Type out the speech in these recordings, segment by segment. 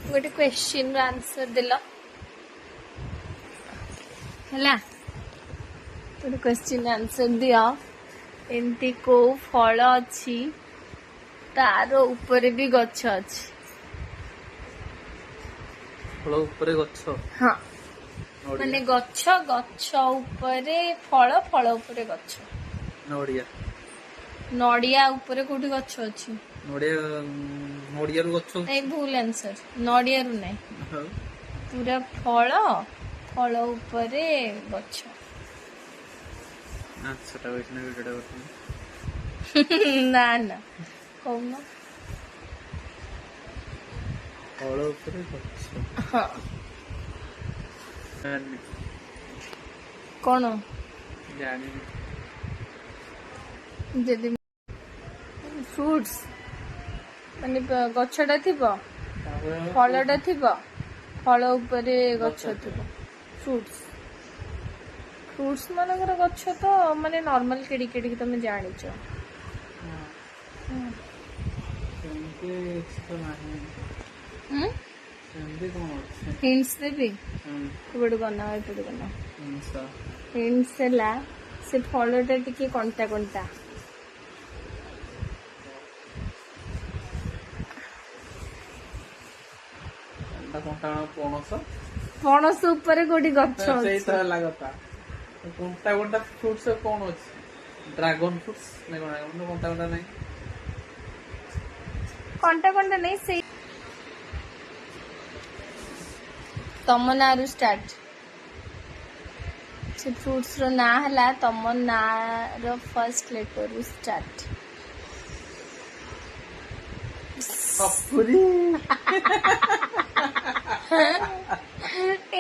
गोटे question answer दिल है गोटे क्वेश्चन आंसर दिया एमती को फल अच्छी तार ऊपर भी गछ अच्छी फल ऊपर गछ हाँ माने गछ गछ ऊपर फल फल ऊपर गछ नड़िया नड़िया ऊपर कोठी गछ अच्छी नड़िया नड़िया रु गछ नहीं भूल आंसर नड़िया रु नहीं पूरा फल फल ऊपर गछ अच्छा टा वैष्णव वीडियो ना ना कौन फल ऊपर गछ हाँ कौन जानी जदि फ्रुट्स माने गछटा थिबो फलटा थिबो फल ऊपर गछ थिबो फ्रुट्स फ्रुट्स मानकर गछ तो माने नॉर्मल केडी केडी तुम जानिच हिंट्स देबी एपटे बना एपटे बना हिंट्स है से फलटा टिके कंटा कंटा पणस पणस ऊपर कोठी गछ ସେଇ ତ ହେଲା କଥା କଣ୍ଟା କଣ୍ଟା ଫ୍ରୁଟ୍ସ କଣ ଅଛି ड्रैगन फ्रूट्स ନା କଣ କଣ୍ଟା କଣ୍ଟା ନାହିଁ कंटा कंटा नहीं से तम ना रु स्टार्ट से फ्रूट्स रो ना हला तम ना रो फर्स्ट लेटर रु स्टार्ट सपुरी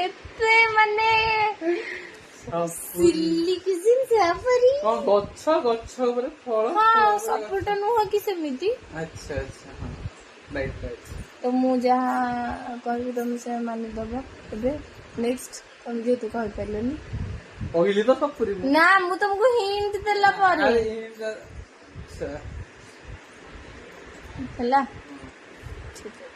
एते माने सिल्ली किसिम सपुरी कौन गच्छ गच्छ ऊपर फल हां सपुरटा नुह कि सेमिति अच्छा अच्छा हां राइट राइट तो मु जहाँ कहबी तुम से मानि दबो एबे नेक्स्ट तुम जे तू कहि परलनी पहिले तो सपुरी ना मु तुमको हिंट देला पर अच्छा हला ठीक है।